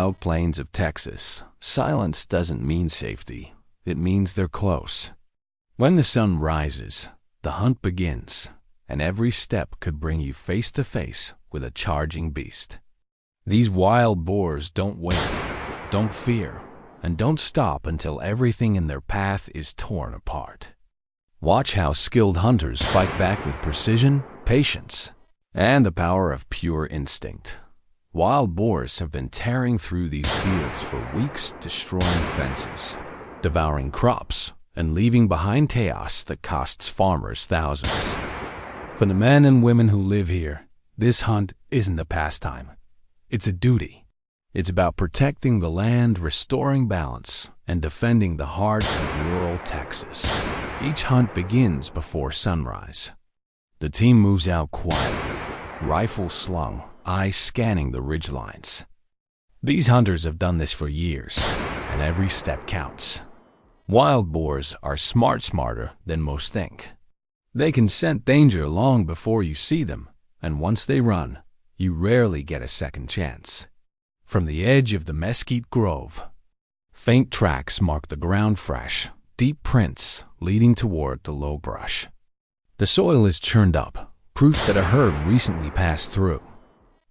wild plains of Texas, silence doesn't mean safety. It means they're close. When the sun rises, the hunt begins, and every step could bring you face to face with a charging beast. These wild boars don't wait, don't fear, and don't stop until everything in their path is torn apart. Watch how skilled hunters fight back with precision, patience, and the power of pure instinct. Wild boars have been tearing through these fields for weeks, destroying fences, devouring crops, and leaving behind chaos that costs farmers thousands. For the men and women who live here, this hunt isn't a pastime. It's a duty. It's about protecting the land, restoring balance, and defending the heart of rural Texas. Each hunt begins before sunrise. The team moves out quietly, rifle slung, eyes scanning the ridgelines. These hunters have done this for years, and every step counts. Wild boars are smarter than most think. They can scent danger long before you see them, and once they run, you rarely get a second chance. From the edge of the mesquite grove, faint tracks mark the ground fresh, deep prints leading toward the low brush. The soil is churned up, proof that a herd recently passed through.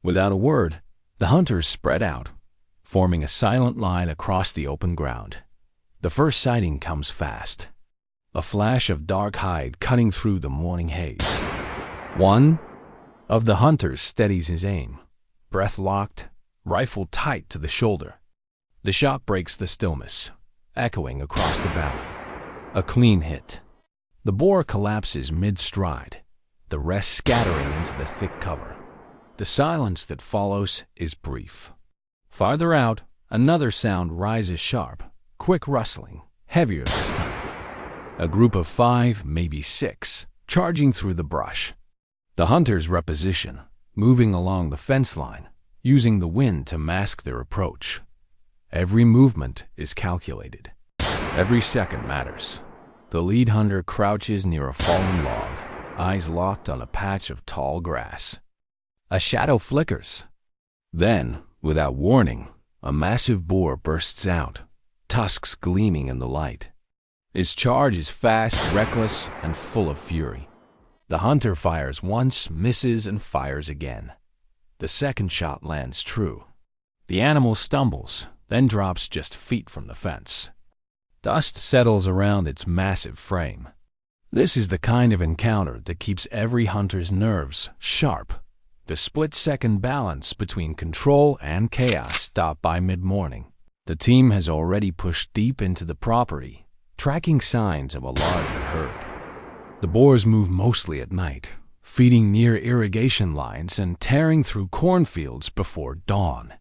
Without a word, the hunters spread out, forming a silent line across the open ground. The first sighting comes fast, a flash of dark hide cutting through the morning haze. One of the hunters steadies his aim, breath locked, rifle tight to the shoulder. The shot breaks the stillness, echoing across the valley. A clean hit. The boar collapses mid-stride, the rest scattering into the thick cover. The silence that follows is brief. Farther out, another sound rises sharp, quick rustling, heavier this time. A group of 5, maybe 6, charging through the brush. The hunters reposition, moving along the fence line, using the wind to mask their approach. Every movement is calculated. Every second matters. The lead hunter crouches near a fallen log, eyes locked on a patch of tall grass. A shadow flickers. Then, without warning, a massive boar bursts out, tusks gleaming in the light. Its charge is fast, reckless, and full of fury. The hunter fires once, misses, and fires again. The second shot lands true. The animal stumbles, then drops just feet from the fence. Dust settles around its massive frame. This is the kind of encounter that keeps every hunter's nerves sharp. The split-second balance between control and chaos stopped by mid-morning. The team has already pushed deep into the property, tracking signs of a larger herd. The boars move mostly at night, feeding near irrigation lines and tearing through cornfields before dawn.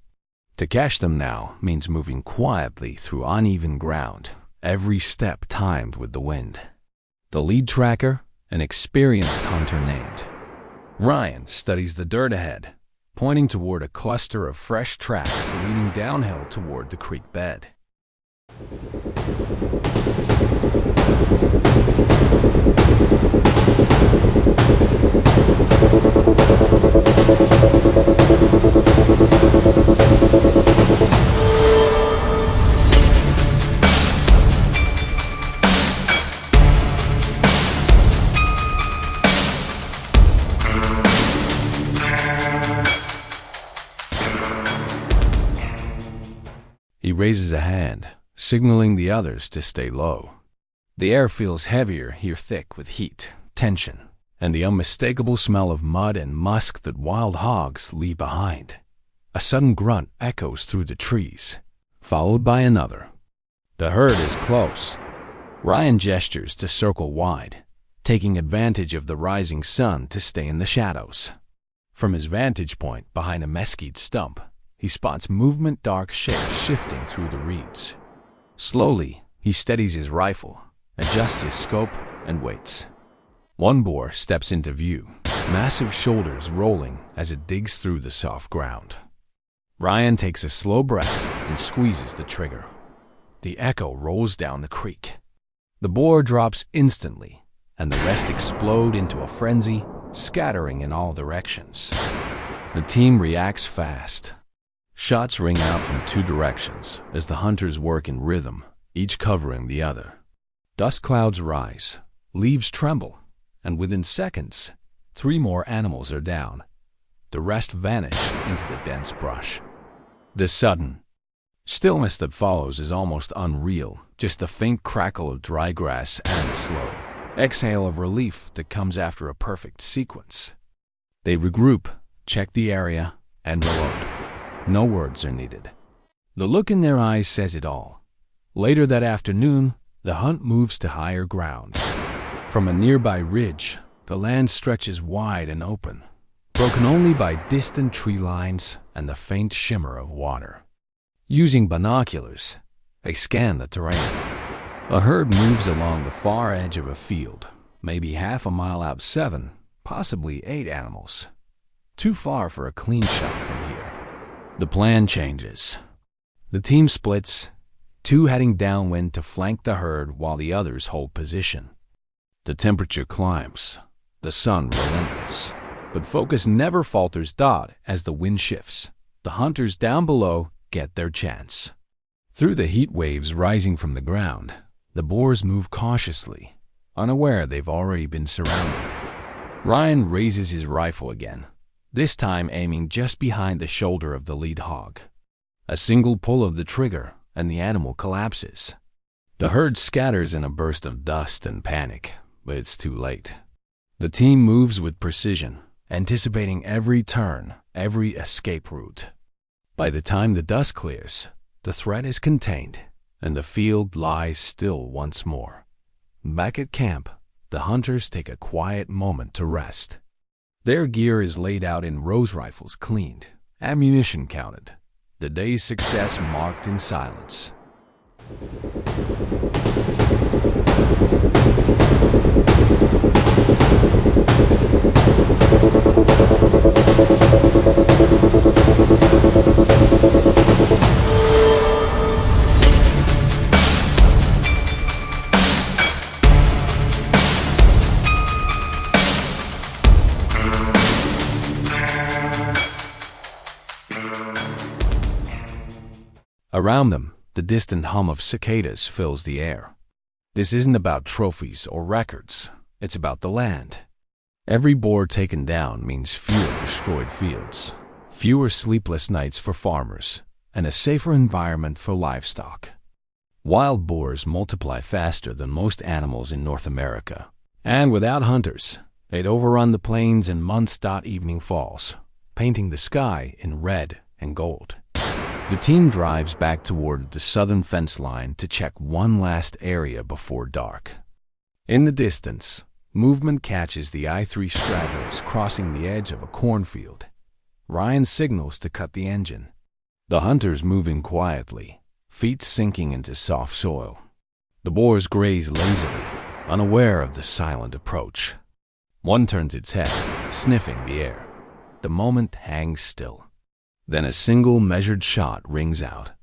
To catch them now means moving quietly through uneven ground, every step timed with the wind. The lead tracker, an experienced hunter named Ryan, studies the dirt ahead, pointing toward a cluster of fresh tracks leading downhill toward the creek bed. He raises a hand, signaling the others to stay low. The air feels heavier here, thick with heat, tension, and the unmistakable smell of mud and musk that wild hogs leave behind. A sudden grunt echoes through the trees, followed by another. The herd is close. Ryan gestures to circle wide, taking advantage of the rising sun to stay in the shadows. From his vantage point behind a mesquite stump, he spots movement, dark shapes shifting through the reeds. Slowly, he steadies his rifle, adjusts his scope, and waits. One boar steps into view, massive shoulders rolling as it digs through the soft ground. Ryan takes a slow breath and squeezes the trigger. The echo rolls down the creek. The boar drops instantly, and the rest explode into a frenzy, scattering in all directions. The team reacts fast. Shots ring out from two directions as the hunters work in rhythm, each covering the other. Dust clouds rise, leaves tremble, and within seconds, 3 more animals are down. The rest vanish into the dense brush. The sudden stillness that follows is almost unreal, just a faint crackle of dry grass and a slow exhale of relief that comes after a perfect sequence. They regroup, check the area, and reload. No words are needed. The look in their eyes says it all. Later that afternoon, the hunt moves to higher ground. From a nearby ridge, the land stretches wide and open, broken only by distant tree lines and the faint shimmer of water. Using binoculars, they scan the terrain. A herd moves along the far edge of a field, maybe half a mile out, 7, possibly 8 animals. Too far for a clean shot from here. The plan changes. The team splits, 2 heading downwind to flank the herd while the others hold position. The temperature climbs, the sun relentless, but focus never falters. As the wind shifts, the hunters down below get their chance. Through the heat waves rising from the ground, the boars move cautiously, unaware they've already been surrounded. Ryan raises his rifle again, this time aiming just behind the shoulder of the lead hog. A single pull of the trigger, and the animal collapses. The herd scatters in a burst of dust and panic, but it's too late. The team moves with precision, anticipating every turn, every escape route. By the time the dust clears, the threat is contained, and the field lies still once more. Back at camp, the hunters take a quiet moment to rest. Their gear is laid out in rows, rifles cleaned, ammunition counted, the day's success marked in silence. Around them, the distant hum of cicadas fills the air. This isn't about trophies or records, it's about the land. Every boar taken down means fewer destroyed fields, fewer sleepless nights for farmers, and a safer environment for livestock. Wild boars multiply faster than most animals in North America, and without hunters, they'd overrun the plains in months. Evening falls, painting the sky in red and gold. The team drives back toward the southern fence line to check one last area before dark. In the distance, movement catches the I-3 stragglers crossing the edge of a cornfield. Ryan signals to cut the engine. The hunters moving quietly, feet sinking into soft soil. The boars graze lazily, unaware of the silent approach. One turns its head, sniffing the air. The moment hangs still. Then a single measured shot rings out.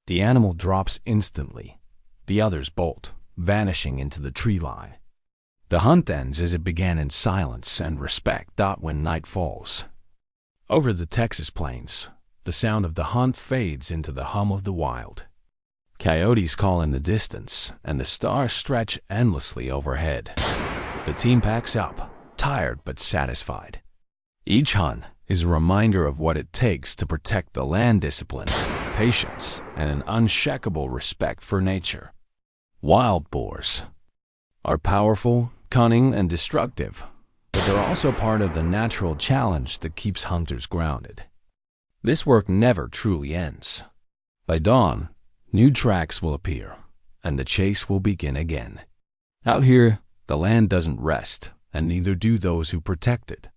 The animal drops instantly. The others bolt, vanishing into the tree line. The hunt ends as it began, in silence and respect. When night falls. Over the Texas plains, the sound of the hunt fades into the hum of the wild. Coyotes call in the distance, and the stars stretch endlessly overhead. The team packs up, tired but satisfied. Each hunt is a reminder of what it takes to protect the land: discipline, patience, and an unshakable respect for nature. Wild boars are powerful, cunning, and destructive, but they're also part of the natural challenge that keeps hunters grounded. This work never truly ends. By dawn, new tracks will appear, and the chase will begin again. Out here, the land doesn't rest, and neither do those who protect it.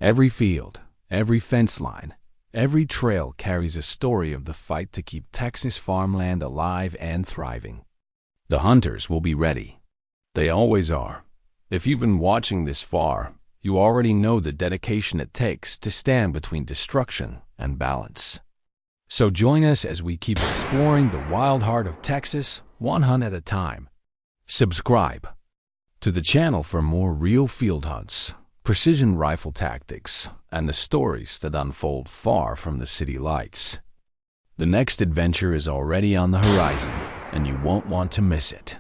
Every field, every fence line, every trail carries a story of the fight to keep Texas farmland alive and thriving. The hunters will be ready. They always are. If you've been watching this far, you already know the dedication it takes to stand between destruction and balance. So join us as we keep exploring the wild heart of Texas, one hunt at a time. Subscribe to the channel for more real field hunts, precision rifle tactics, and the stories that unfold far from the city lights. The next adventure is already on the horizon, and you won't want to miss it.